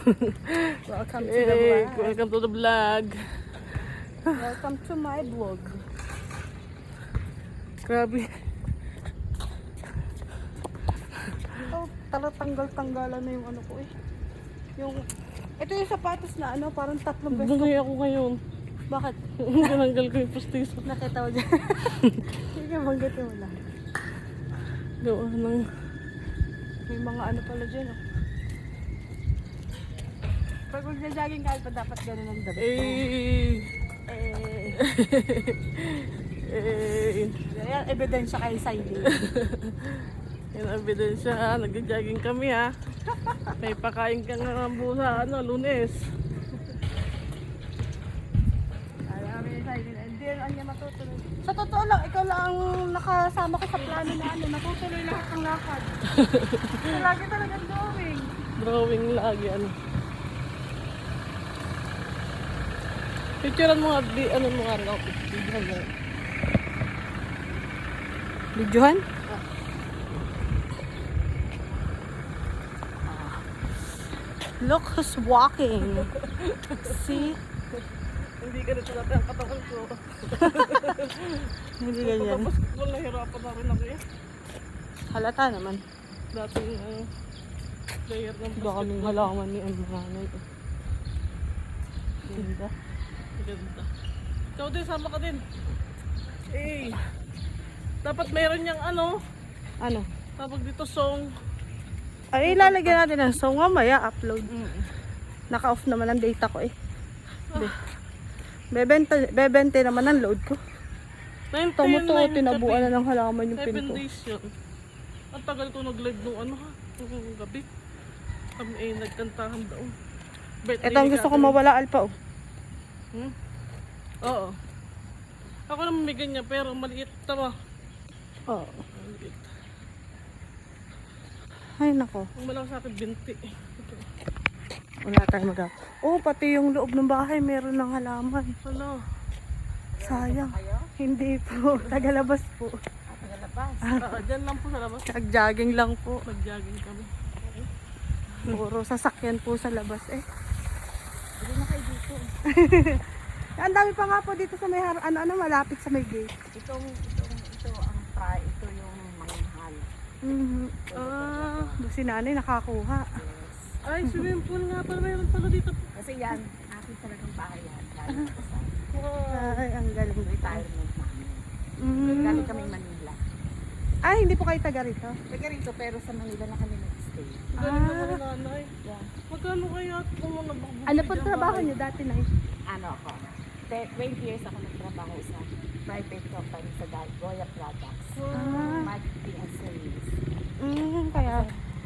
Welcome to the vlog. Welcome to the vlog. Welcome to my vlog. Grabe. Oh, tanggal-tanggalan na yung ano ko eh. Ito yung sapatos na ano, parang tatlong beses. Bungay ako ngayon. Bakit? Tinanggal ko yung pustiso. Nakita mo dyan. Sige, banggit mo lang. Gawa ng... May mga ano pala dyan oh. Pag magja-jogging ka, dapat ganun ang damit mo. Yan, ebidensya kay Saidi. Yan ang ebidensya. Nag-jogging kami ha. May pakain ka nga ng busa, Lunes. Alam ni Saidi, hindi lang niya matutuloy. Sa totoo lang, ikaw lang ang nakasama ko sa plano na matutuloy lahat ng lakad. So, lagi talagang drawing. Drawing lagi, Picturean mo nga, mo nga rin ako. Videohan mo. Videohan? Look who's walking. See? Hindi ganito natin ang katawan ko. Hindi ganyan. Tapos ko nahirapan na rin ako eh. Halata naman. Dating player ng Baka kaming halaman ni ang nanay. Ganda. Ganda. Ikaw din, sama ka din. Dapat mayroon niyang Ano? tawag dito song. Ay, ilalagyan natin ng song mamaya, upload. Naka-off naman ang data ko eh. Bebente naman ang load ko. 19, Tumuto, tinabuan na ng halaman yung 7 pinto. days yun. Ang tagal ko nag-live nung nung gabi. Kami ay nagkantahan daw. Ito ang gusto ko mawala, Alpa oh. Oo. Ako naman may ganyan, pero maliit tama. Oo. Maliit. Ay, nako. Ang malaki sa akin, 20. Wala tayong magawa. Oh, pati yung loob ng bahay, meron ng halaman. Hala. Sayang. Hindi po. Tagalabas po. Tagalabas? Dyan lang po sa labas. Nag-jogging lang po. Mag-jogging kami. Puro sasakyan po sa labas eh. Hindi na kayo dito. Ang dami pa nga po dito sa may malapit sa may gate. Ito ang ito yung manghal. Si nanay nakakuha. Ay, swimming pool nga pala. Mayroon pala dito. Kasi yan, akin talagang bahay yan. Galing ko sa Ay, ang galing. retirement namin. Galing kami Manila. Ay, hindi po kayo taga rito? Taga rito pero sa Manila na kami nag-stay. Galing naman ni nanay. Yeah. Magkano kaya kung nabakbuk? Ano po trabaho niyo dati na? Ano ako? 20 years ako nagtrabaho sa private company sa Goya Products. Marketing and service. Kaya.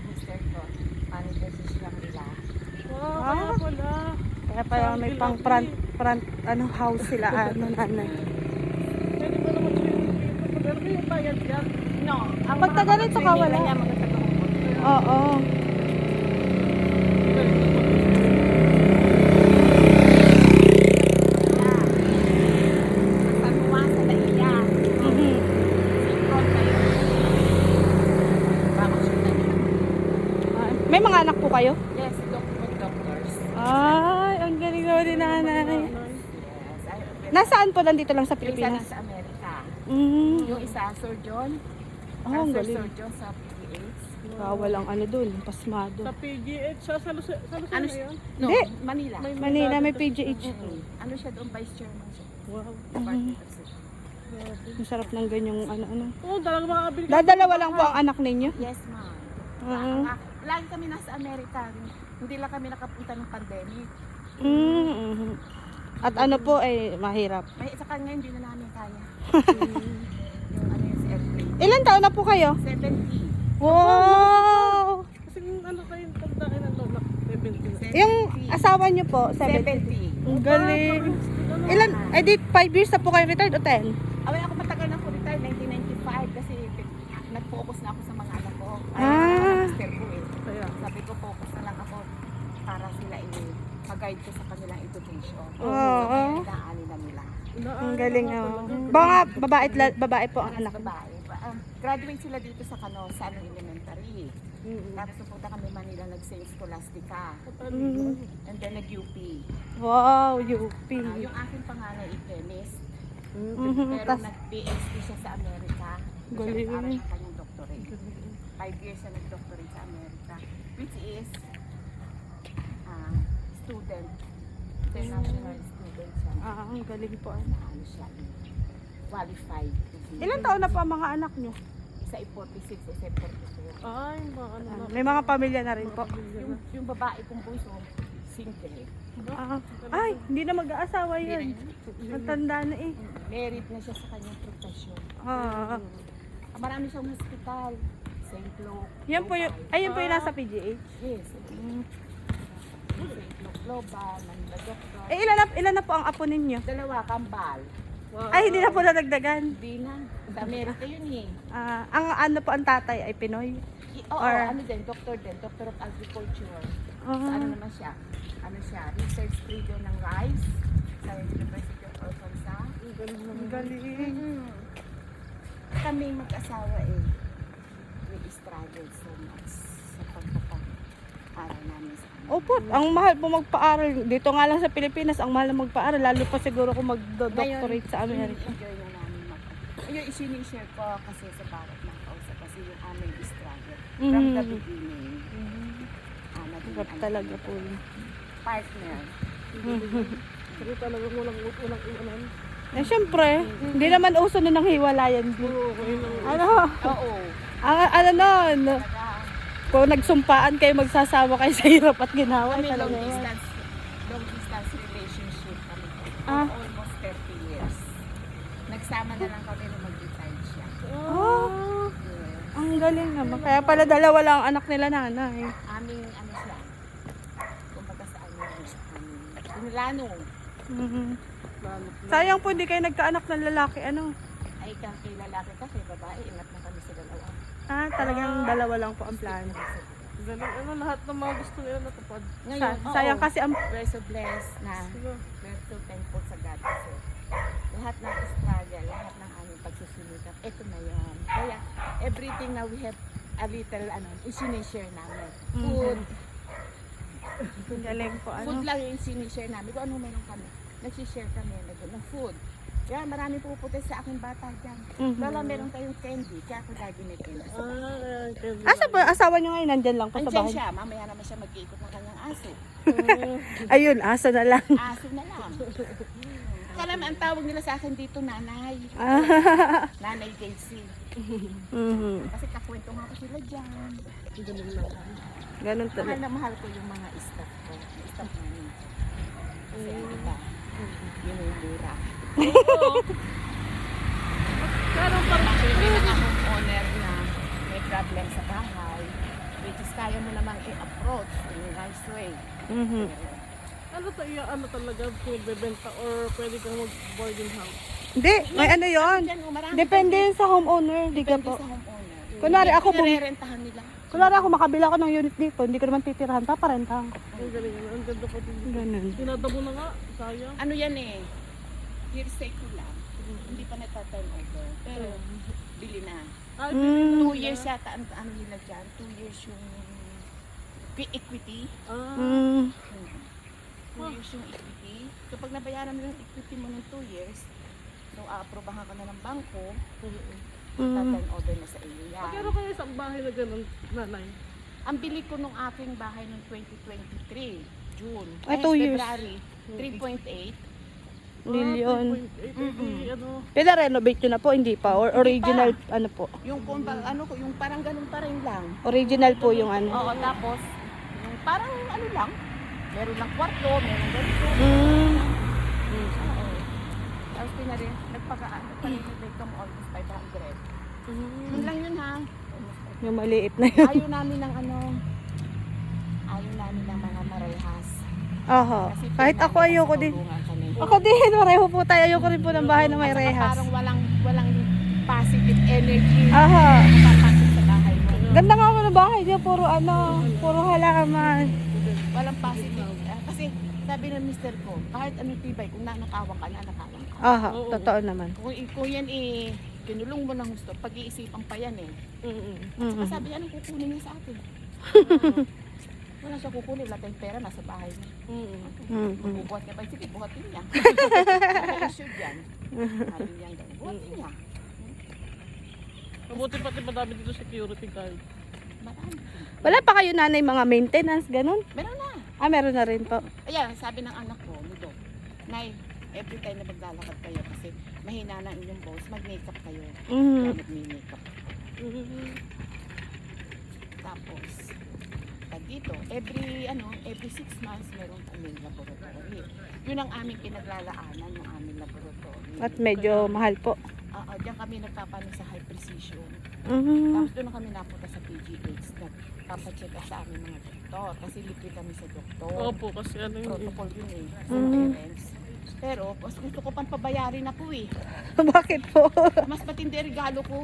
Mr. ko, manager sa silang nila. Wow, kaya pala. Kaya parang may pang front house sila nanay. Pwede ba naman swimming pool? Magkano ba yung bayad yan? No, ang Pag taga rito ka, wala. Mga taga-umot. Oo. May mga anak po kayo? Yes, doctors. Ay, ang galing naman din nanay. Yes. Nasaan po? Nandito lang sa Yung isa Pilipinas? sa Amerika. Mm. Yung isa, surgeon. Oh, ang Cancer galing. surgeon sa PGH. Walang dun, pasmado. Sa PGH, sa Lucena Ano na siya? yun? No, Hindi. Manila. Manila, may PGH. Ano siya doon? Vice chairman siya. Wow. Department of Safety. Masarap ng ganyang ano. Oo, talaga makakabili ka. Dadalawa lang po ang anak ninyo? Yes, ma'am. Lagi kami nasa Amerika. Hindi lang kami nakapunta ng pandemic. At ano po mahirap. May sa kanya hindi na namin kaya. Yung ano yung airplane. Ilan taon na po kayo? 70. Wow! Kasi ano kayo, tagdakin ng lola. 70 na. Yung asawa niyo po, 70. 70. Ang galing. Ilan? Di 5 years na po kayo retired o 10? Away ako matagal na po retired, 1995 kasi nag-focus na ako sa mga anak ko. Mister ko Kaya. Sabi ko focus na lang ako para sila mag-guide ko sa kanilang education. Oo. Naaani na nila. Ang galing naman. Baka babae po ang anak mo. Babae. Nag-graduate sila dito sa San Elementary. Mm-mm. Tapos napunta kami Manila, nag-St. Scholastica. Mm. And then nag-UP. Wow, UP. Yung aking panganay ay chemist. Mhm, Pero tas- nag-PhD siya sa Amerika. Siya Galing. nag-aral ng kanyang doctorate. 5 years siya nag-doctorate sa Amerika. Which is student. International student siya. Ang galing po. Ano siya? Qualified. Ilan taon na po ang mga anak nyo? Isa ay 46, isa ay 44. Ay, mga ano na. May mga pamilya na rin po. Yung babae kong bunso, single. Ay, hindi na mag-aasawa yun. Ang tanda na eh. Married na siya sa kanyang profession. Ah, Marami siyang hospital. St. Luke. yan po yung, ayun po yung nasa PGH. Yes. St. Luke Global, Manila Doctor. Eh, ilan na po ang apo ninyo? Dalawa, Kambal. Wow. Ay, hindi na po nadagdagan. Hindi na. Sa Amerika yun eh. Ang ano po ang tatay ay Pinoy. Oo, Or- ano din, doctor din. Doctor of Agriculture. Ah. Sa ano naman siya? Ano siya? Research trader ng rice sa University of Arkansas. Ang galing. Kami mag-asawa eh. We struggle so much sa pagpapag-aral namin sa kanila. Opo, ang mahal po magpaaral. Dito nga lang sa Pilipinas, ang mahal magpaaral. Lalo pa siguro kung mag-doctorate sa Amerika. Enjoy na namin Ayun, isinishare ko kasi sa bawat mga kausap kasi yung aming struggle. From the beginning. Naging Hirap talaga po yun. partner. Pero talagang unang iwanan. Eh, syempre, hindi naman uso na ng hiwalayan. Oo, ngayon ang Ano? Oo. Ano nun? Talaga. Kung nagsumpaan kayo, magsasawa kayo sa hirap at ginawa. Kami Talaga yan. long distance relationship kami. Ah. Almost 30 years. Nagsama na lang kami nung mag-retire siya. Oh, Yes. ang galing naman. Kaya pala dalawa lang ang anak nila nanay. Aming ano siya. Kumbaga sa ano sa amin. Pinilano. Mhm. lalo. Sayang po hindi kayo nagkaanak ng lalaki. Ano? Ay kay lalaki ka, kay babae. Ingat na kami sa dalawa. Talagang dalawa lang po ang plano. Galing, ano, lahat ng mga gusto nila natupad. Ngayon, Sayang oo. kasi ang... We're so blessed na we're so thankful sa God kasi lahat ng struggle, lahat ng aming pagsusulitan, ito na yan. Kaya everything na we have a little isinishare namin. Food, Ang galing po. food Ano? lang yung isinishare namin. Kung ano meron kami, nagsishare kami ng food. Kaya marami pupunta sa aking bata dyan. Lola, meron kayong candy. Kaya ako lagi may candy. Asa po? Asawa nyo ngayon? Nandyan lang po sa Andiyan bahay. siya. Mamaya naman siya mag-iikot ng kanyang aso. Ayun, asa na lang. Aso na lang. Kaya ang tawag nila sa akin dito, nanay. Nanay Daisy. Mhm. Kasi kakwento nga ko sila dyan. Ganun Mahal talaga. na mahal ko yung mga staff ko. Staff namin. Kasi ang iba, minumura. Pero May mga homeowner na may problem sa bahay. Which is kaya mo namang i-approach in a nice way. Mhm. ano tayo, ano talaga, pinagbebenta or pwede kang mag-boarding house? Hindi, may ano yon. Dyan, marami Depende yun sa homeowner. Di ka depende po. sa homeowner. Kunwari ako po, Pinarerentahan nila. kunwari ako makabila ko ng unit dito, hindi ko naman titirahan, paparentahan ko. Ang galing, ang ganda pa din. Ganun. Tinatabo na nga, sayang. Ano yan eh, hearsay ko lang. Hindi pa nata-turnover. Pero, bili na. Ay, Mm. 2 years yata, ano nila dyan, 2 years yung equity. Mm. 2 years yung equity. So, pag nabayaran mo yung equity mo ng 2 years, so, aaprobahan ka na ng bangko, ta-turnover na sa iyo yan. Pero kayo isang bahay na ganun, nanay. Ang bili ko nung aking bahay noong 2023, June. Ay, 2 years. February, 3.8. Million. 3.8, ano, Pina-renovate nyo na po, hindi pa? Or original, ano po? Yung kung ano ko, yung parang ganun pa rin lang. Original po yung ano. Oo, tapos yung parang ano lang, meron lang kwarto, meron ganito. Mm. Oo. Tapos nagpaka-renovate ko almost 500. Yun lang yun ha. Yung maliit na yun. Ayaw namin ng ayaw namin ng mga marehas. Aha. Kasi Kahit ako ayoko din. tinulungan kami. Ako din, pareho po tayo. Ayoko rin po ng bahay na may At saka rehas. parang walang positive energy. Aha. Papasok sa bahay mo. Ganda nga ako ng bahay niya. Puro puro halaman. Walang positive. Kasi sabi ng mister ko, kahit anong tibay, kung nanakawan ka, nanakawan ka. Aha, totoo naman. Kung yan kinulong mo ng gusto, pag-iisipan pa yan eh. Mm-mm. Saka sabi niya, anong kukunin niya sa atin? Wala siya kukunin, lahat ng pera nasa bahay niya. Bubuhat niya ba? Sige, buhatin niya. Naka-issue dyan. Sabi niya, buhatin niya. Mabuti pati madami dito security guard. Marami. Wala pa kayo nanay mga maintenance, ganun? Meron na. Meron na rin po. Ayan, sabi ng anak ko, Nido, Nay, every time na maglalakad kayo kasi mahina na inyong boss, mag-makeup kayo. Kaya mag-makeup. Tapos, pag dito, every 6 months meron kaming laboratory. Yun ang aming pinaglalaanan ng aming laboratory. At medyo mahal po. Diyan kami nagpapaano sa high precision. Mhm. Tapos doon na kami napunta sa PGH na papacheck up sa aming mga doktor. Kasi libre kami sa doktor. Opo, kasi ano yun. Protocol yun eh. Sa parents. Pero, mas gusto ko pang pabayarin ako eh. Bakit po? Mas matindi ang regalo ko.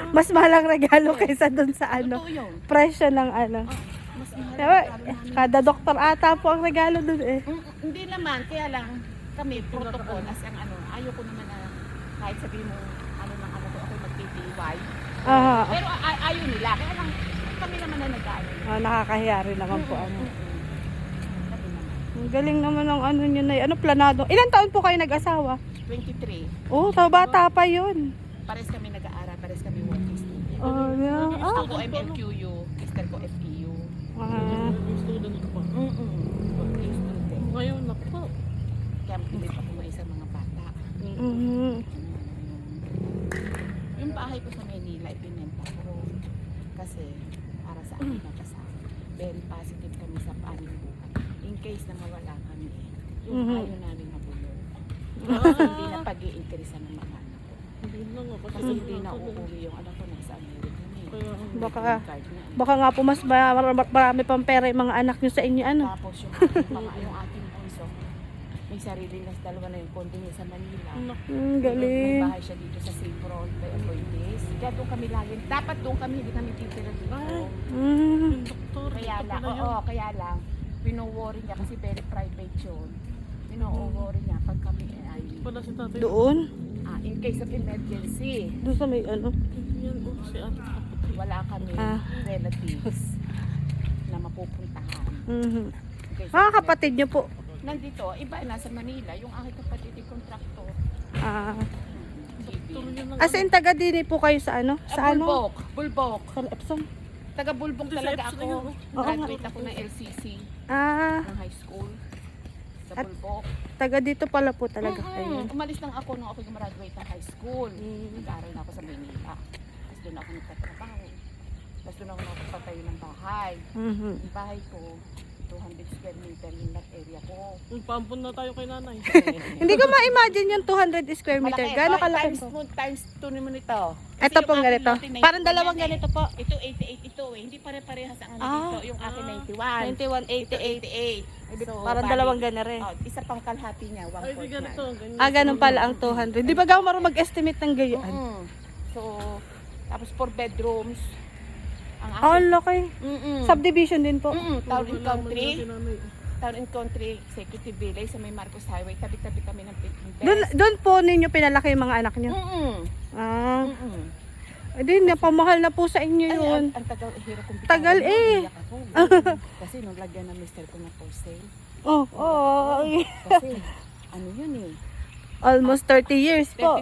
Mas mahal ang regalo kaysa dun sa ano, Totoo yun. presyo ng ano. Mas mahal ang Diba, regalo namin. kada doktor ata po ang regalo dun eh. Hindi naman, kaya lang kami, protocol, as ang ayoko naman na kahit sabihin mo, ako mag-PTY. Pero ayaw nila, kaya lang kami naman na nag-ano. Nakakahiya rin naman po ano. Sabi naman, Ang galing naman ng ano nyo na ano planado. Ilan taon po kayo nag-asawa? 23. Oh, bata pa yun. Pares kami nag-aaral, pares kami working student. Oh, yeah. Gusto ko MLQU, sister ko FEU. Yung student ko pa. Working student. Ngayon na po. Kaya hindi pa kumuha sa mga bata. Mhm. Yung bahay ko sa Manila, ipinenta ko. Kasi para sa akin na kasama. Very positive kami sa paning buhay. In case na mawala kami, yung ayaw namin mabulong. Hindi na pag-iinteresan ng mga anak ko. Hindi na nga. Kasi hindi na uuwi yung anak ko nasa Amerika na eh. Kaya, Baka nga po mas marami pang pera yung mga anak nyo sa inyo ano. Tapos yung ating bunso, may sarili na dalawa na yung kondo niya sa Manila. May Galing. bahay siya dito sa St. Paul by appointees. Kaya doon kami lagi. Dapat doon kami, hindi kami titira dito. yung doktor. Kaya dito lang, pala yun. kaya lang, pino-worry niya kasi very private yun. Pino-worry niya pag kami ay, Pala si tatay. Doon? in case of emergency, Doon sa may ano. Yan, si ate kaputi. wala kami relatives na mapupuntahan. Mhm. In case of Mga kapatid nyo po. nandito, iba nasa Manila, yung aking kapatid ay kontraktor. Doktor yun ang As in taga din po kayo sa ano? Sa ano? Bulbok. Sa Epsom. Taga-Bulbok Sa talaga Epson ako. yun, Graduate ako ng LCC, Ah, ng high school. Sa At- Bulbok. taga dito pala po talaga kayo. Umalis lang ako nung ako gumraduate ng high school. Nag-aaral na ako sa Manila. Tapos doon ako nagtatrabaho. Tapos doon ako nakapatayo ng bahay. Mhm. Yung bahay ko, 200 square meter yung lot area ko. Pampun na tayo kay nanay. Hindi ko ma-imagine yung 200 square meter. Gano'ng kalaki po? Times 2 naman ito. Ito pong yung aking ganito. lote, 91 Parang dalawang yan ganito po. Ito 88 ito eh. Hindi pare-parehas ang ano dito. Yung akin 91. 91, Ito 88. 88. So, Parang bali, dalawang gana rin. isa pang kalahati niya, 1 Ay, di fourth ganito. yan. Ganyan. Ganun pala ang 200. Di ba gaw marunong mag-estimate ng gayaan? So, tapos 4 bedrooms. Ang Oh, akin. laki. Subdivision din po. Town and country. Si nanay. Town and country executive village sa may Marcos Highway. Tabi-tabi kami ng Doon po ninyo pinalaki yung mga anak nyo? Ah, hindi, napamahal na po sa inyo Ay, yun. ang tagal, hirap kong bitawan. Tagal eh. Iyak ako. Kasi nung lagyan ng mister ko na for sale. Oh, Kasi, ano yun eh. almost 30 years po.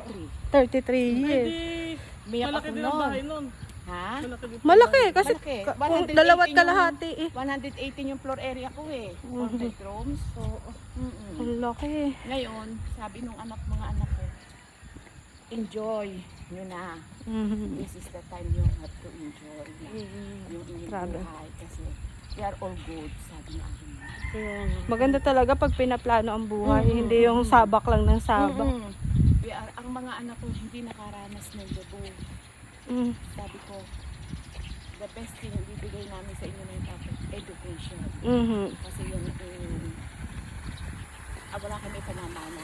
33. 33 years. Di, Biyak malaki ako din ang nun. bahay nun. Ha? Malaki din. Malaki kasi Malaki. kung 118 dalawat yung- kalahati eh. 118 yung floor area ko eh. 4 bedrooms. So, Ang laki. Ngayon, sabi nung mga anak ko, enjoy nyo na. Mhm. This is the time you have to enjoy yung inyong Grabe. buhay. Kasi we are all good, sabi ng akin. Kaya nga. Maganda talaga pag pinaplano ang buhay, hindi yung sabak lang ng sabak. Ang mga anak ko hindi nakaranas ng debu. Mm. Sabi ko, the best thing ibibigay namin sa inyo ng education. Mhm. Kasi yun, wala kami panamana.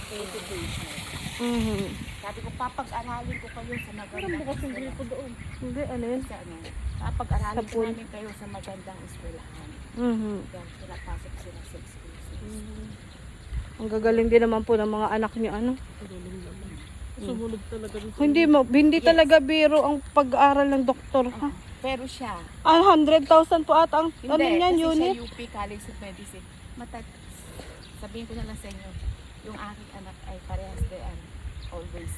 Education. Mhm. Sabi ko, papag-aralin ko kayo sa Parang magandang bukas yung eskwelahan. gripo doon. Hindi, ano yun? Sa papag-aralin Sa ko pool. namin kayo sa magandang eskwelahan. Mhm. Dahil pinapasok sila sa exclusive. Ang gagaling din naman po ng mga anak niyo ano. Pagaling naman. Sumunod talaga dun sa Hindi talaga biro ang pag-aaral ng doktor, ha? Pero siya, 100,000 po ata ang ano hindi, niyan, kasi unit. siya UP College of Medicine. Sabihin ko na lang sa inyo, yung aking anak ay parehas din, always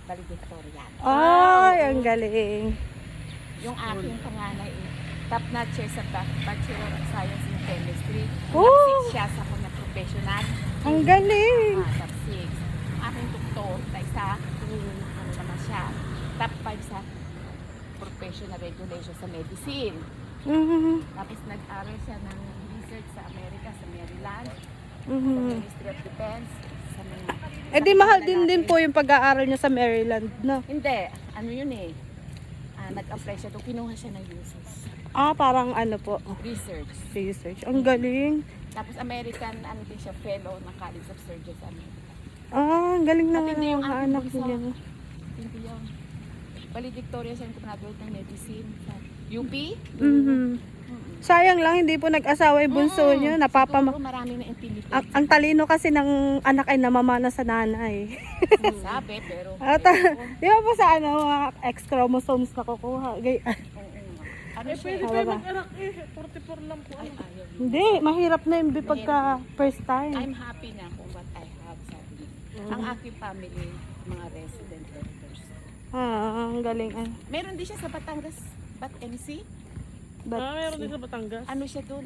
valedictorian. Ay, ang galing. Yung aking panganay, top notch siya sa Bachelor of Science in Chemistry. Oh! Top 6 siya sa kanya professional. Ang galing. Top 6. Aking doktor, na isa, ano naman siya, top 5 sa professional regulation sa medicine. Mhm. Tapos nag-aral siya ng research sa Amerika, sa Maryland, sa Mhm. Ministry of Defense, sa mga... Eh di mahal din po yung pag-aaral niya sa Maryland, no? Hindi, ano yun eh. Nag-apply siya doon, kinuha siya ng USUS. Parang ano po, Research. research. Ang galing. Tapos American, ano din siya, fellow ng College of Surgeons sa Amerika. Ang galing naman Matindi ng yung mga ating anak bunso. niya. Hindi yun. Valedictorian siya yung graduate ng medicine sa UP. Mhm. Sayang lang, hindi po nag-asawa yung bunso niyo. Siguro maraming na-intimidate. Ang talino kasi ng anak ay namamana sa nanay. Sabi, pero... Di ba po sa ano, mga X chromosomes na kukuha? Ano Eh, siya? pwede Tama pa ba? mag-anak eh. 44 lang po. Ay, ayaw. Hindi, mahirap na yung pagka first time. I'm happy na kung what I have, sabi niya. Ang aking family, mga resident doctors. Ang galing. Meron din siya sa Batangas, MC. Meron din sa Batangas. Ano siya doon?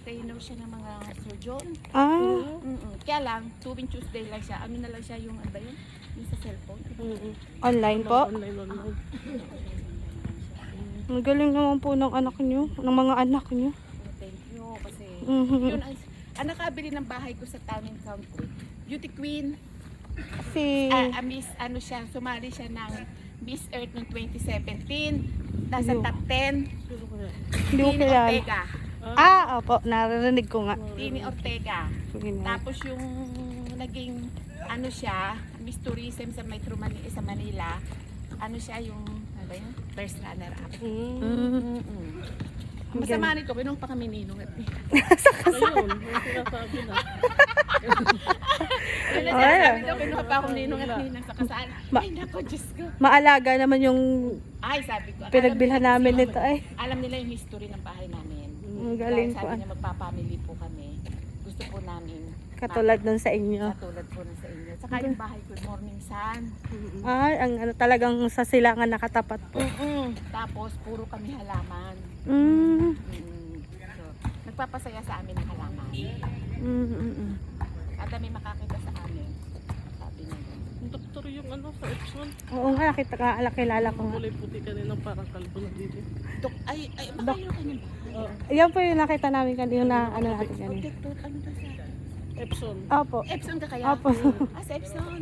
Trainer siya ng mga surgeon. Ah, Kaya lang, tuwing Tuesday lang siya. Ano na lang siya yung, ano ba yun? Yung sa cellphone. online po. Online. Ang galing naman po ng anak niyo, ng mga anak niyo. Thank you. Kasi, Mhm. yun ang nakabili ng bahay ko sa town and country. Beauty Queen. Si, Miss, ano siya, sumali siya ng Miss Earth noong 2017. Nasa Ayun. top 10. Sino kaya? hindi ko Tini kilala. Ortega. Opo, naririnig ko nga. Tini Ortega. Sige na. Tapos yung naging ano siya, Miss Tourism sa Metro Manila, sa Manila. Ano siya yung ano ba yun? First runner up. Ang masama nito, pinong pa kami ninong at Ayun, yung sinasabi na. sabi daw, kinuha pa akong ninong at ninang sa kasal. Ay nako, Diyos ko. Maalaga naman yung Ay, sabi ko. pinagbilhan namin nito ay. Alam nila yung history ng bahay namin. Ang galing Dahil po. sabi niya magpapamily po kami. Gusto po namin Katulad nun sa inyo. katulad po na sa inyo. Saka yung bahay ko, Morning Sun. Ay, ang ano talagang sa silangan nakatapat po. Tapos, puro kami halaman. Mm. So, nagpapasaya sa amin ang halaman. At may makakita sa amin. Sabi niya. Yung doktor yung ano sa Epson. Oo nga, kilala ko nga. Kulay puti kanina parang kalbo na dito. Ay, makayo ka niya ba? Yan po yung nakita namin kanina, yung na ano natin kanina. Doktor, ano ba sa Epson. Opo. Epson ka kaya? Opo. Sa Epson.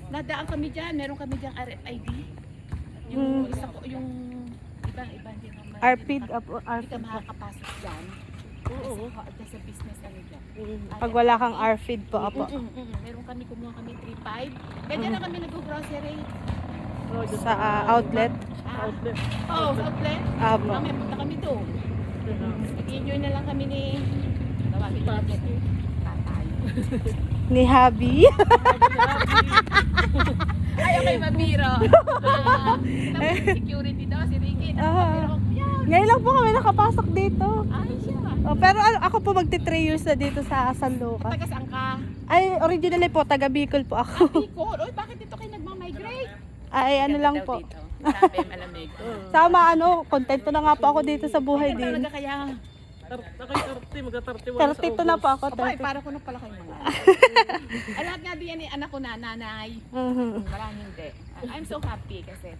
Nadaan kami dyan. Meron kami dyan RFID. Yung isa ko, yung ibang hindi naman. Arpid, opo, Hindi ka Arpid. makakapasok dyan. Oo. Kasi sa business ano dyan. Pag wala kang Arpid po, opo. Meron kami, kumuha kami 3.5. Ganyan na kami nag-grocery. Sa outlet. Outlet. Sa outlet. Opo. Kami, punta kami doon. Nag-enjoy na lang kami ni tawagin natin tatay. Ni Habi. Ay, okay, mabiro. Tapos security daw, si Ricky. Pero, Ngayon lang po kami nakapasok dito. ay siya. Pero ako po magti 3 years na dito sa San Lucas. Taga saan ka? Ay, originally po, taga Bicol po ako. Bicol. Uy, bakit dito kayo nagmamigrate? Ay, ano Ganda lang daw po. dito. Sabi, malamig. Sama kontento na nga po ako dito sa buhay Bakit din. talaga kaya? Ako'y 30, magka-31 32 na po ako. Abay, para ko na pala kayo mga. Ay, lahat nga din yan eh, anak ko na, nanay. Maraming hindi. I'm so happy kasi,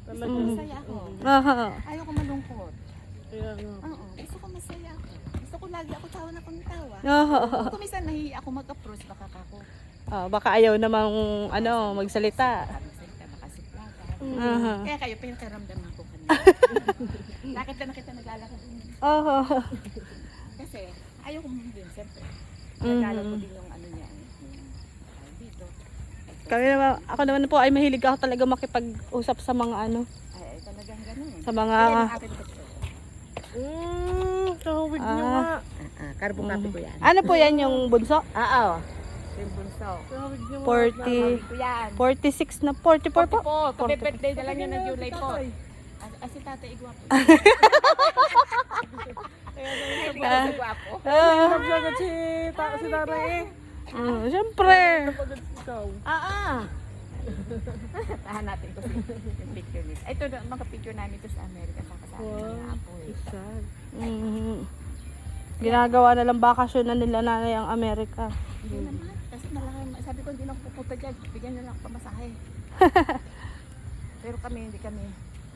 masaya ako. Ayaw ko malungkot. Kaya nga. Oo, gusto ko masaya ako. Gusto ko lagi ako tawa na kung tawa. Oo. Kung minsan nahihiya ako mag-approach, baka ako. Baka ayaw namang magsalita. Magsalita, baka siplata. Aha. Kaya kayo, pinakaramdaman ko kanina. Nakita na kita naglalakad din. Oo. Kasi, ayaw ko mong din, siyempre. Naglalakad ko din yung ano niya. Dito. Kami naman, ako naman po ay mahilig ako talaga makipag-usap sa mga Ay, talagang ganun. sa mga Kaya ang akin ko. Kahawig niyo nga. Carbon copy ko yan. ano po yan yung bunso? Oo. Yung bunso. Tawag niyo mga 40, Ito yan. 46 na, 44 po. 44. Kape-birthday na lang yun ng July po. Si tatay igwapo. Ah. Igwapo. Nagsagat si nanay eh. Siyempre. Pagod ikaw. Tahan natin ko yung picture nito. Ito mga picture namin ito sa Amerika. Kasama ng apo eh. Sad. Ginagawa na lang bakasyon na nila nanay ang Amerika. Hindi naman. Kasi malaki. Sabi ko hindi na ako pupunta dyan. Bigyan na lang ako pamasahe. Pero kami, hindi kami.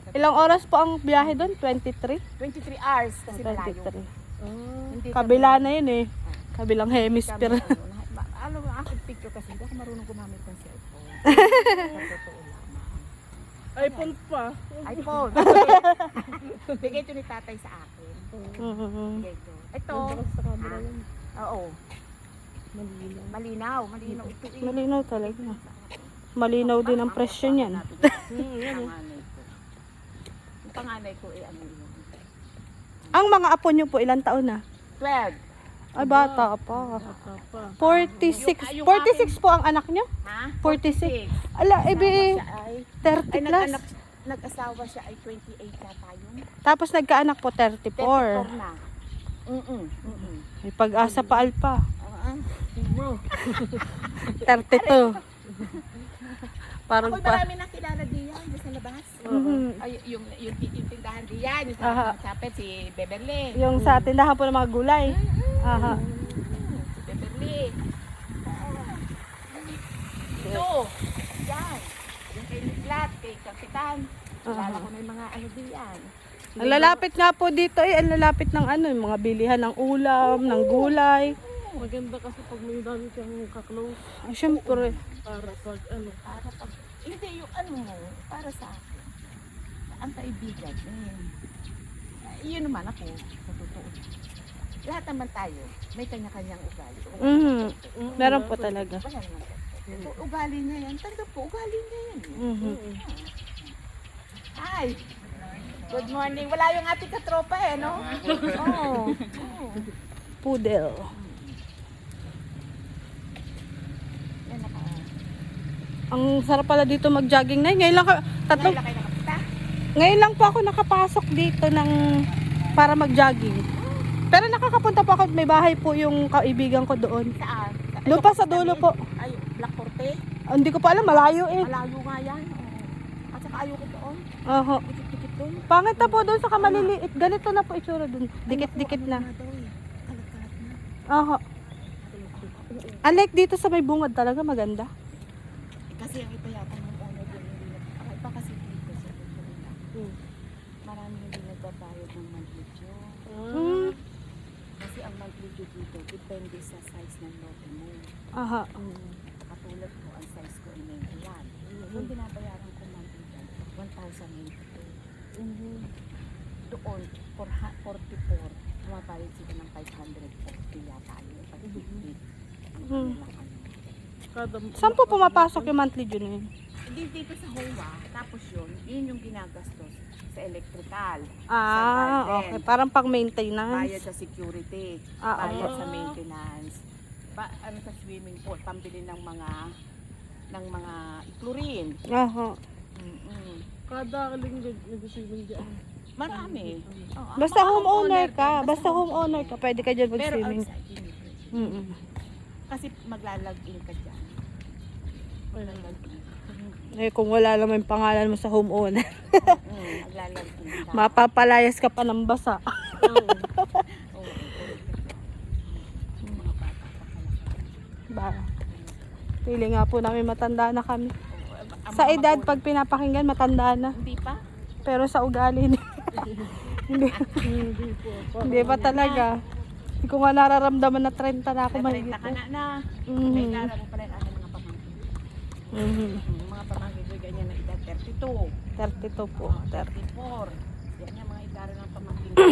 Ilang oras po ang biyahe doon? 23? 23 hours kasi malayo. 23. Hindi Kabila na yun eh. Kabilang hemisphere. Alam mo, aking picture kasi hindi ako marunong gumamit ng cellphone. Sa totoo lang. iPhone pa. iPhone. Bigay ito ni tatay sa akin. Bigay ito. Ito. Sa camera yun. Oo. Malinaw. Malinaw. Malinaw ito eh. Malinaw talaga. Malinaw din ang presyo niyan. Yung panganay ko eh ano yun. Ang mga apo niyo po, ilang taon na? 12. Ay, bata pa. Bata pa. 46. 46 po ang anak niyo? Ha? 46. Ala, ibi, Siya ay 30 ay plus. nag-asawa siya ay 28 yata yun. Tapos nagkaanak po, 34. 34 na. May pag-asa pa alpa. Mo. 32. Parang Ako pa. marami nakilala diyan sa labas. Ay, yung tindahan diyan, yung Aha. sa chapel, si Beverly. Yung sa tindahan po ng mga gulay. Aha. Si Beverly. Ito. Yan. Yung kay Niklat, kay Kapitan. Kilala ko na yung mga ano diyan. Ang lalapit nga po dito eh, ang lalapit ng ano, yung mga bilihan ng ulam, ng gulay. Maganda kasi pag may dami kang kaklose. Ay, syempre. Para pag ano. Para pag, hindi yung ano mo, para sa akin. Ang kaibigan. Yun naman ako, sa totoo. Lahat naman tayo, may kanya-kanyang ugali. Meron po talaga. Wala naman. Ugali niya yan. Tanggap po, ugali niya yan. Hi! Good morning. Wala yung ating katropa eh, no? Oo. Poodle. Yan naka. Ang sarap pala dito mag-jogging na. Ngayon lang, tatlong, Ngayon lang kayo nakapunta? ngayon lang po ako nakapasok dito ng para mag-jogging. Pero nakakapunta po ako, may bahay po yung kaibigan ko doon. Saan? Doon pa sa dulo po. Ay, Black Forte? Hindi ko pa alam, malayo eh. Malayo nga yan. Oo. At saka ayoko doon. Oho. Dikit-dikit doon. Pangit na po doon sa kamaliliit. Ganito na po itsura doon. Dikit-dikit na. Kalat-kalat na. Oho. Unlike dito sa may bungad talaga maganda. Kasi ang iba yata ng owner doon hindi ang iba kasi dito sa Pilipinas. Marami hindi nagbabayad ng monthly due. Kasi ang monthly due dito depende sa size ng lote mo. Aha. Katulad ko, ang size ko ay 91. Yung binabayaran ko monthly due, 1,082. Doon, 44, tumabayad sila ng 540 yata yun. Pag-ibig. Saan po pumapasok yung monthly due na yun? Hindi dito sa HOA, tapos yun yung ginagastos sa electrical, Ah, sa garden, okay. Parang pang bayad maintenance. sa security, Ah, bayad opo. sa maintenance, ano sa swimming pool, pambili ng mga chlorine. Aha. Kada linggo nag-swimming dyan. Marami. Oh, ang Basta mga homeowner ka, din, basta homeowner ka, pwede ka dyan Pero mag-swimming. outside, hindi pwede. Mm-mm. Kasi maglalagin ka dyan. Eh, kung wala naman yung pangalan mo sa homeowner, Maglalagin ka. mapapalayas ka pa ng basa. Oo, mga bata pa pala. Ba? Pili nga po namin matanda na kami. Ang Sa mga edad, magulang- pag pinapakinggan, matanda na. Hindi pa? Pero sa ugali, hindi, hindi pa talaga. Hindi ko nga nararamdaman na 30 na ako mahigit. 30 ka na. Mhm. May dara mo pala yung aking mga pamangkin. Mhm. Mga pamangkin ko ganyan na edad 32. 32 po. 34. Yan yung mga idara ng pamangkin ko.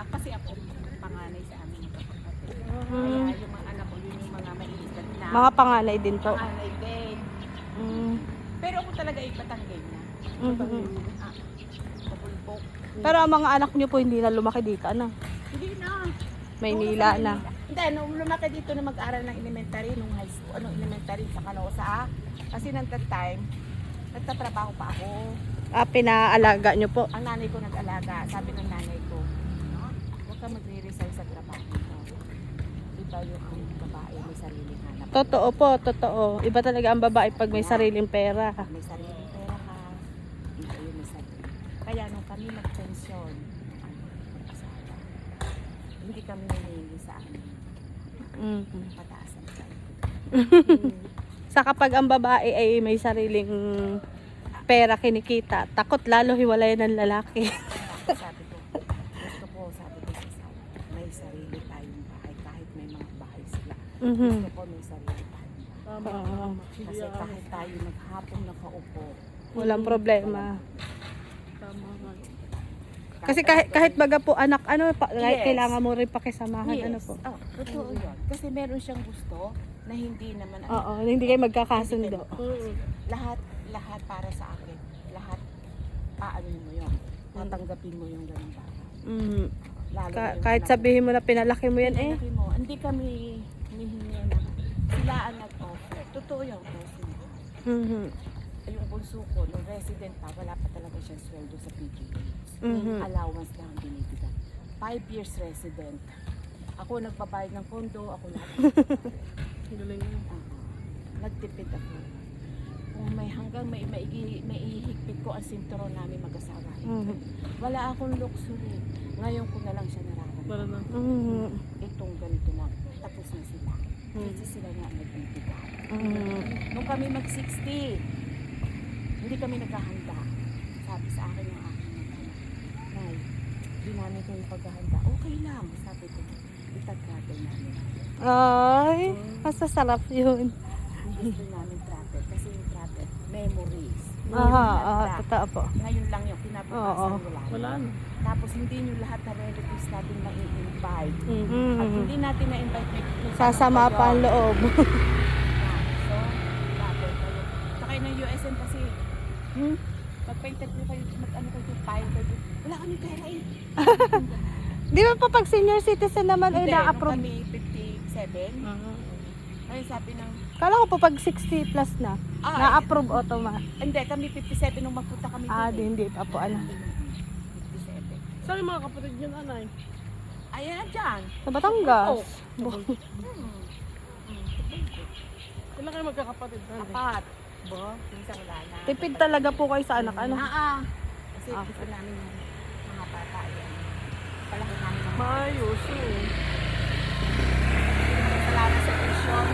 Kasi ako, panganay sa amin. Kaya yung mga anak ko, yun yung mga maiigat na. Mga panganay din po. Panganay din. Mm. Pero ako talaga ay Batanggay na. Mhm. Sa Bulbok. Pero ang mga anak niyo po hindi na lumaki dito, ano? Hindi na. Maynila Puro sa na. Maynila. Hindi, nung lumaki dito na mag-aral ng elementary, nung high school, elementary sa Canosa, kasi nang that time, nagtatrabaho pa ako. Pinaalaga nyo po. Ang nanay ko nag-alaga. Sabi ng nanay ko, huwag ka magre-resign sa trabaho mo. Iba yung ang babae may sariling hanap. Totoo po, totoo. Iba talaga ang babae pag may sariling pera. May sariling pera ka, iba yung may sarili. Kaya nung kami mag-pension, mag-asawa, hindi kami nangyayari sa amin. Mataas ang price. Sa kapag ang babae ay may sariling pera kinikita, takot lalo hiwalayan ng lalaki. Sabi ko sa asawa, may sarili tayong bahay kahit may mga bahay sila. Gusto ko may sarili tayong bahay. Tama. Kasi kahit tayo maghapon nakaupo, Walang problema. Tama nga. Kasi kahit baga po anak, kahit Yes. kailangan mo rin pakisamahan, yes, ano po. totoo yun. Kasi meron siyang gusto na hindi naman, Oo, hindi kayo magkakasundo. lahat para sa akin. Lahat, aanin mo yun. Tatanggapin mo yung ganun bata. Lalo na yung Kahit anak sabihin mo na pinalaki mo yan eh. Pinalaki mo. Hindi kami humihingi na sila ang nag-offer. Totoo yung kasi. Yung bunso ko, nung resident pa, wala pa talaga siyang sweldo sa PGH. Allowance lang ang binibigyan. 5 years resident. Ako nagbabayad ng kondo, ako lahat. Galing. Nagtipid ako. Kung may hanggang may ihigpit ko ang sinturon namin mag-asawa. Wala akong luxury. Ngayon ko na lang siya nararamdaman. Para na. Itong ganito na, tapos na sila. Kasi sila nga nagbibigay. Nung kami mag-60, hindi kami naghahanda. Sabi sa akin ng aking mga Nay, di namin kami paghahanda. Okay lang, sabi ko. Itag-travel namin. Ay, masasarap yun. Gusto namin travel. Kasi yung travel, memories. Totoo po. Ngayon lang yung kinabukasan wala. Wala na. Tapos hindi nyo lahat na relatives natin na-invite. At Mm. hindi natin na-invite. Sasama pa ang loob. So, travel kayo. Sakay ng USM kasi, magpa-interview kayo, mag-ano kayo, file kayo. Wala kami pera eh. Di ba pa pag senior citizen naman ay Hindi, nung na-approve? kami 57, ay sabi ng, Kala ko po pag 60 plus na, na-approve automatic. hindi, kami 57 nung magpunta kami doon eh. Hindi pa po, 57. Saan yung mga kapatid niyan, anay? Ayan na dyan. Sa Batangas. Ilan kayo magkakapatid, anay? Apat. Bo, minsan wala na. Tipid talaga po kayo sa anak, Kasi gusto namin yung mga bata yan. Palaki namin ng Maayos eh. kasalanan sa pension.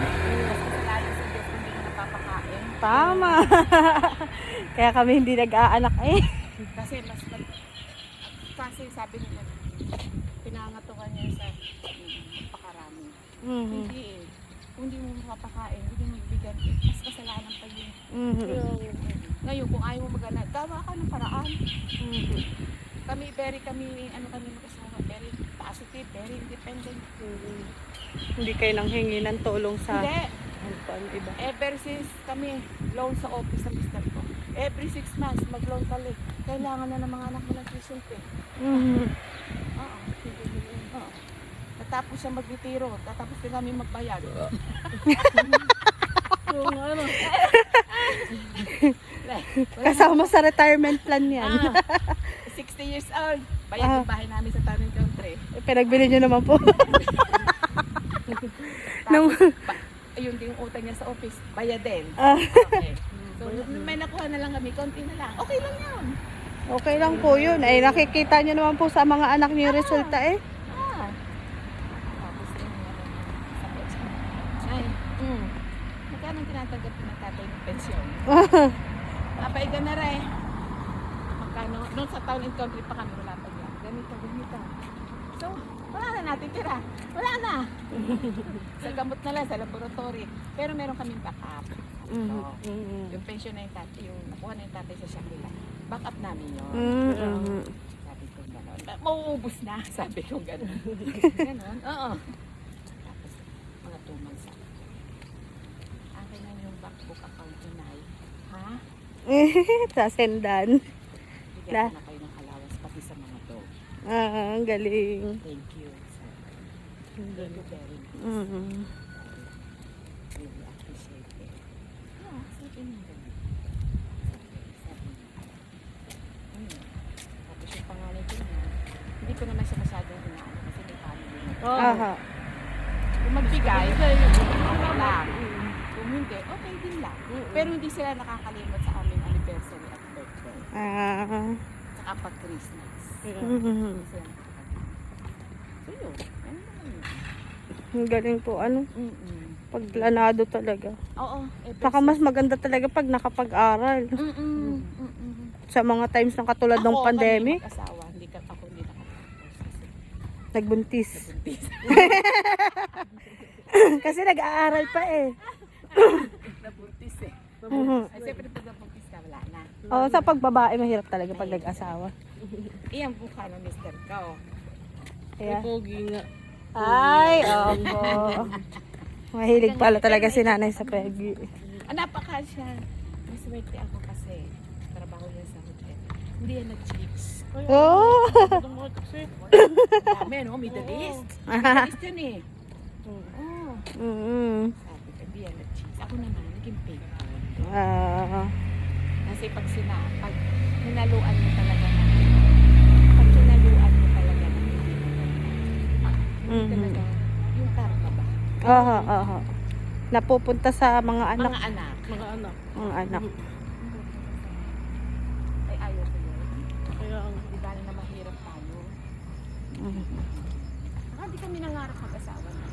Kasalanan sa Diyos kung hindi mo napapakain. Tama. Kaya kami hindi nag-aanak eh. Kasi sabi nila, pinangatukan niya sa pakarami. Hindi eh. Kung hindi mo mapapakain, hindi mo bibigyan, mas kasalanan pa yun. Ngayon, kung ayaw mo mag-anak, gawa ka ng paraan. Kami mag-asawa, very positive, very independent. Hindi kayo nang hingi ng tulong sa Hindi. iba. Ever since kami loan sa office ng mister ko, every 6 months mag-loan kami. Kailangan na ng mga anak mo ng tuition fee. Oo. Natapos siya mag-retiro, tatapos din namin magbayad. So, ano? Kasama sa retirement plan yan. 60 years old, bayad yung bahay namin sa Tamin Country. Pinagbili nyo naman po. Nung- Ayun din yung utang niya sa office, bayad din. Okay. So, may nakuha na lang kami, konti na lang. Okay lang yun. Okay lang po yun. Ay nakikita nyo naman po sa mga anak nyo yung resulta eh. Tapos din sa pension. Ay, magkano ang tinatanggap ng tatay ng pensyon? Papaiga na rin. Magkano? Noon sa town and country pa kami, wala pa yan. Ganito. So, wala na natin tira. Wala na. Sa gamot na lang, sa laboratory. Pero meron kaming backup. So, yung pension na yung tatay, yung nakuha na yung tatay sa Shangri-La, backup namin yun. Sabi ko gano'n. Mauubos na, sabi ko gano'n. Gano'n, oo. Tapos, mga 2 months ako. Akin na yung bankbook account ni Nay. Ha? Sa sendan. Bigyan ko na kayo ng allowance pati sa mga dog. Ang galing. Thank you. Thank you very much. Mm. Really appreciate it. Yeah, sabi niya ganun. Sabi niya. Tapos yung panganay ko na, hindi ko naman siya masyadong inaano kasi may family na. Aha. Kung magbigay, okay lang. Kung hindi, okay din lang. Pero hindi sila nakakalimot sa aming anniversary at birthday. Saka pag Christmas. Mhm. Hindi sila nakakalimot. So yun, ano naman yun? Ang galing po, ano, pagplanado talaga. Oo. Saka mas maganda talaga pag nakapag-aral. Sa mga times ng katulad ng pandemic, Ako, kami mag-asawa, ako hindi nakapagpapos kasi nagbuntis. buntis. Kasi nag-aaral pa eh. Nabuntis eh. Mhm. Ay, siyempre pag nabuntis ka, wala na. Oo, sa pagbabae mahirap talaga pag nag-asawa. Iyan buka ng mister ko. Kaya, Pogi nga. ay, opo. Mahilig pala talaga si nanay sa Peggy. Napaka siya. Maswerte ako kasi trabaho niya sa hotel. Hindi yan nag-chicks. Oh! Ang mga kasi. Dami, no? Middle East. Middle East yun eh. Oo. Sabi ko, hindi yan nag-chicks. Ako naman, naging faithful. Kasi pag hinaluan mo talaga na, pag hinaluan mo talaga na, hindi talaga, yung karma ba? Aha, aha. Napupunta sa mga anak. Mga anak. Mga anak. Mga anak. Ay, ayaw ko yun. Kaya ang Di ba na mahirap tayo? Mhm. Hindi kami nangarap mag-asawa na.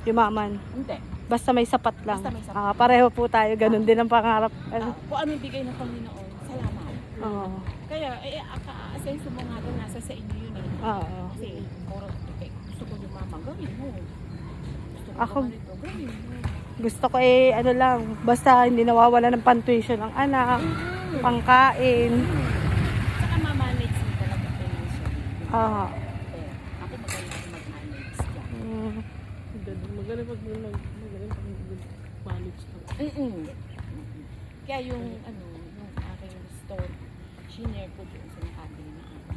Yumaman. Hindi. Basta may sapat lang. Basta may sapat. Pareho po tayo. Ganun din ang pangarap. Kung ano bigay ng Panginoon, salamat. Oo. Kaya, aka-asenso mo nga daw nasa sa inyo yun eh. Oo. Kasi, gusto ko lumamang, gawin mo. Gusto ko Ako- ganito, gawin mo. Gusto ko eh, ano lang, basta hindi nawawala ng pantuition ng anak, pangkain. Saka ma-manage mo talaga financially. Ah. Ako magaling ako mag-manage dyan. magaling pag magaling pag manage ka. Kaya yung aking store, shinare ko doon sa nakabili na ako.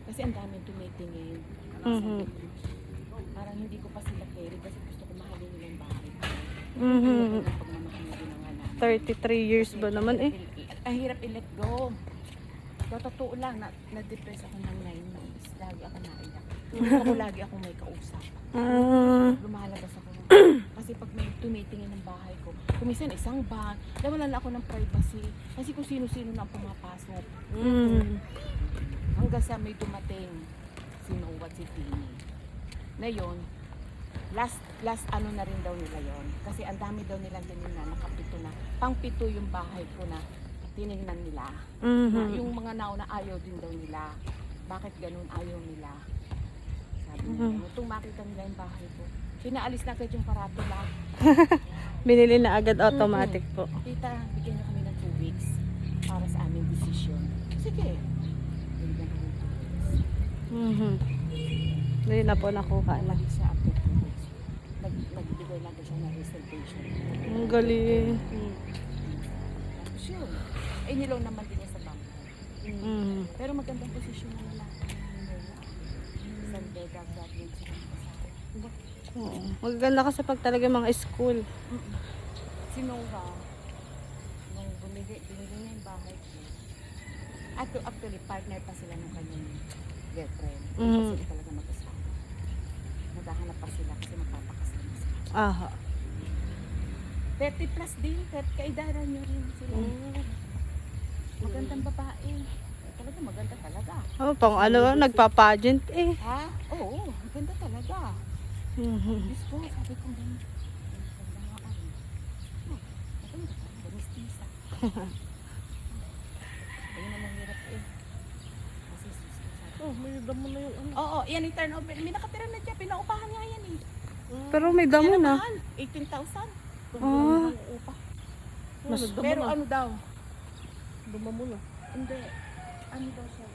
Kasi ang daming tumitingin. Mhm. Parang hindi ko pa sila carry kasi gusto ko mahalin nila yung bahay ko. Mhm. Pagmamahal na din ang anak. 33 years ba naman eh? Ang hirap i-let go. Sa totoo lang, na-depress ako ng 9 months. Lagi ako naiyak. Ako lagi ako may kausap. Lumalabas ako. Kasi pag may tumitingin ng bahay ko, kumisan isang bag, nawalan ako ng privacy. Kasi kung sino-sino na ang pumapasok. Hanggang sa may dumating si Noah, si Tini. Na yun, last ano na rin daw nila yon. Kasi ang dami daw nilang tinignan, nakapito na. Pang-pito yung bahay ko na tinignan nila. Na yung mga nauna ayaw din daw nila. Bakit ganun ayaw nila? Sabi nila, itong makita nila yung bahay ko. Pinaalis na agad yung karatula. Binili na agad automatic po. Tita, bigyan niyo kami ng 2 weeks para sa aming decision. Sige. Bigyan kami ng 2 weeks. Hindi na po nakuha na. Lagi siya after 2 weeks. Nagbigay lang siya ng reservation. Ang galing. Tapos yun. Eh, nilaw naman din niya sa bangko. Pero magandang posisyon na lalaki. San Vega graduate siya ng asawa. Oo. Magaganda kasi pag talaga mga school. Si Nova, nung binili niya yung bahay ko, actually, partner pa sila ng kanyang girlfriend. Hindi pa sila talaga mag-asawa. Naghahanap pa sila kasi magpapakasal na sila. Aha. 30 plus din, kaidaran nyo rin sila. Magandang babae. Talaga, maganda talaga. Oh, pang ano, nagpa-pageant eh. Ha? Oo, maganda talaga. Diyos ko, sabi ko ganun. Maganda nga ako. Maganda ka, ganistisa. Ayun ang mahirap eh. Kasi sis ko sabi. Oh, may damo na yung ano. Oo, yan yung turnover. May nakatira na dyan, pinaupahan nga yan eh. Pero may damo Yan ang na. mahal, 18,000. Ah. Upa. Mas- Pero ano daw? Duma mo na. Hindi. Ano daw siya?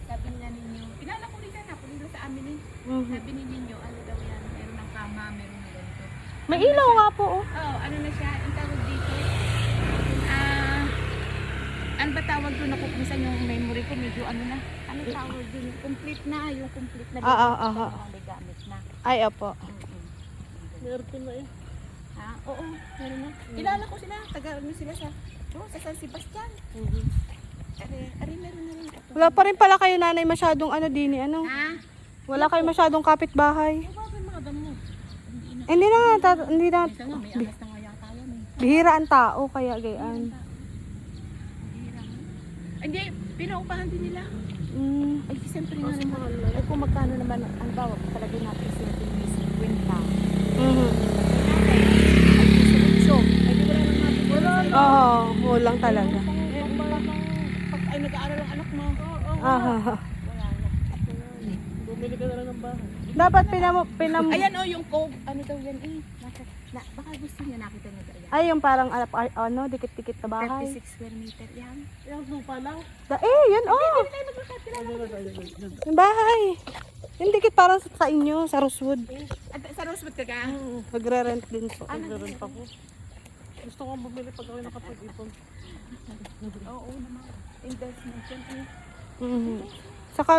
Sabi nga ninyo, pinanakulitan na, pulila sa amin eh. Sabi ninyo, ano daw yan, meron ng kama, meron ng ganito. May ilaw nga po oh. Oo, ano na siya, ang tawag dito. Ano ba tawag doon? Ako, minsan yung memory ko medyo ano na. Ano tawag din? Complete na. Yung complete na. May gamit na. Ay, opo. May aircon na eh. Ha? Oo, meron na. Kilala ko sila. Taga-ano sila sa San Sebastian. Ari, meron na rin ito. Wala pa rin pala kayo nanay masyadong ano din ano. Ha? Wala kayo masyadong kapitbahay. Bakit mga damo? Hindi na nga, hindi na. Minsan nga, may angas na nga yata yan eh. Bihira ang tao, kaya gayaan. Hindi, pinaupahan din nila. Ay, siyempre nga Mas naman. mahal na Ay, yan. kung magkano naman ang bawag, talaga natin sila din may 50. Mhm. Ay, suso. Ay, di wala nang natin. Wala. Oo, walang talaga. Pag ay nag-aaral ang anak mo. Aha. Wala na. Bumili ka na lang ng bahay. Dapat pinam Ayan o, yung Coke. Ano daw yan eh. Baka gusto niya nakita niya ayan. ay yung parang ano, dikit-dikit na bahay. 36 square meter yan. Yung lupa lang. Yan oh. Yung bahay. Yung dikit parang sa inyo, sa Rosewood. At sa Rosewood ka ka? Magre-rent din po. Nagre-rent ako. Gusto kong bumili pag ako nakapag-ipon. Oo naman. Investment yan eh. Mhm. Saka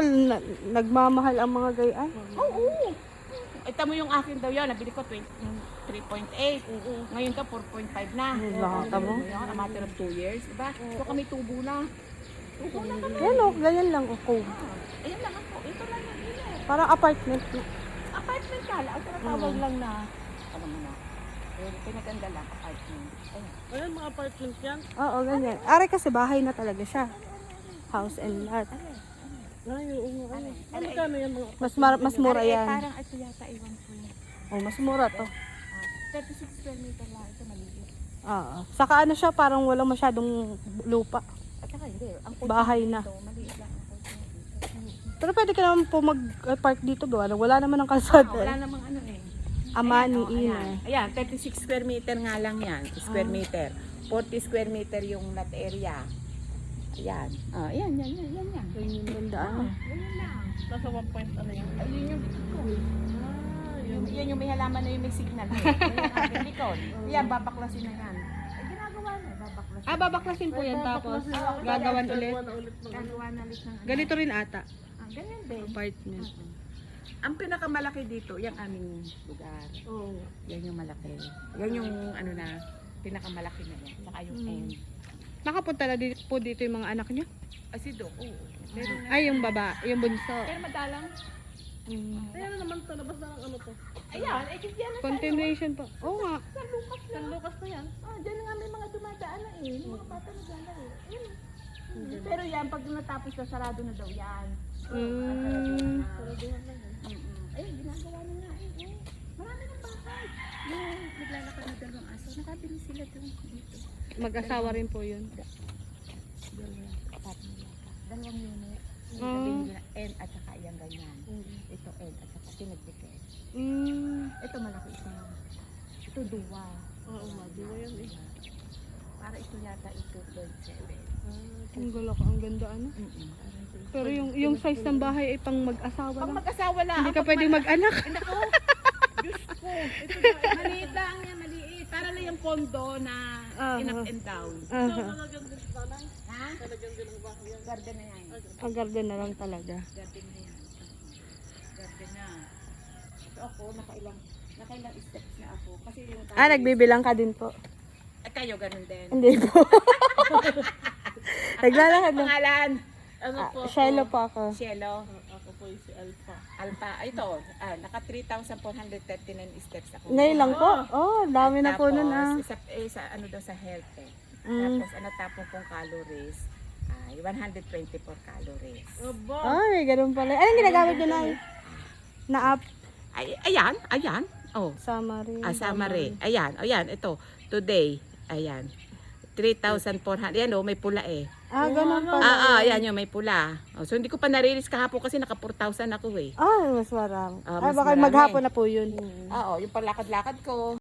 nagmamahal ang mga gayaan. Oo. Ay, tamo yung akin daw yan. Nabili ko 3.8. Ngayon ka 4.5 na. Lahat mo. Ngayon, a matter of 2 years. Diba? So kami tubo na. Tubo na kami. Yan oh, ganyan lang ako. Ayan lang ako. Ito lang yung ilo. Parang apartment. Apartment ka lang. Ang tinatawag lang na. Ano mo na. Pinaganda lang apartment. Ayan. Ayan, mga apartments yan. Oo, ganyan. Are kasi bahay na talaga siya. House and lot. Ay, oo nga. Ano kano yan mga? Mas mura Ay, yan. parang ito yata iwan ko yun. Oh, mas mura to. 36 square meter lang. Ito maliit. Oo. Saka ano siya, parang walang masyadong lupa. At saka hindi. Ang Bahay na. Ito, maliit lang ang dito. Pero pwede ka naman po mag-park dito, gawa na. Wala naman ang kalsada. Wala namang ano eh. Ama Ayan, ni oh, Ina. Ayan, 36 square meter nga lang yan. Square meter. 40 square meter yung lot area. Ayan. Ayan. Ganyan yung ganda. Ano? Ganyan lang. Nasa 1 point ano yan? Ayun yung likod ko. Yan yung may halaman na yung may signal. Yan yung aking likod. Yan, babaklasin na yan. Ay, ginagawa na. Babaklasin. Babaklasin po yan tapos gagawan ulit. Gagawa na ulit ng Gagawa na ulit ng ano. Ganito rin ata. Ganyan din. Apartment. Ang pinakamalaki dito, yung aming lugar. Oo. Yan yung malaki. Yan yung ano na, pinakamalaki na yan. Saka yung end. Nakapunta na po dito yung mga anak niyo? Si Doc, oo. Pero, Ay, yung baba, yung bunso. pero madalang. Ayan na naman to, labas na ng ano to. Ayan, eh kasi yan. Continuation pa. Oo nga. San Lucas na. San Lucas na yan. Dyan na nga may mga dumadaan na eh. Yung mga bata na dyan na eh. Ayun. Pero yan, pag natapos na, sarado na daw yan. Mm. Saraduhan na yan. Ayun, ginagawa na nga eh. Marami ng bahay. Yung naglalakad na dalawang aso, nakabili sila dito. Mag-asawa rin po yun. Dalawang unit. Ah. Sabihin nila, N at saka yung ganyan. Ito N at saka pinagdikit. Ito malaki ito. Ito duwa. Oo, madiwa yan eh. Para ito yata ito 2.7. Ang gala ko, ang ganda ano. Pero yung size ng bahay ay pang mag-asawa Pag lang. mag-asawa lang. Hindi ka pwedeng mag-anak. Nako. Diyos ko. Ito maliit lang yan, maliit. Para lang yung kondo na in-up and down. Aha. Talagang din tanay. Ha? Talagang din ang bahay yan. Garden na yan. Ang garden na lang talaga. Garden na yan. Garden na. Ito ako, nakailang steps na ako. Kasi yung Nagbibilang ka din po. At kayo ganun din. Hindi po. Naglalakad Ano lang. pangalan? Ano po? Shelo po ako. Cielo. Ako po yung si Alpha. Alpha. Ito, naka 3,439 steps ako. Ngayon lang po. Oh, dami na po nun ah. Sa ano daw sa health eh. Mm. Tapos ano tapos kong calories ay 124 calories. Aba! Ay, ganun pala. Anong ginagamit nyo na? Na-up? Ay, ayan. Oh, Summary. summary. Ayan, ito. Today, ayan. 3,400. Yan oh, may pula eh. Ganun pala. Ayan yung may pula. Oh, so hindi ko pa nare-release kahapon kasi naka 4,000 ako eh. Mas marami. Mas Baka marami. maghapon na po yun. Oo, yung palakad-lakad ko.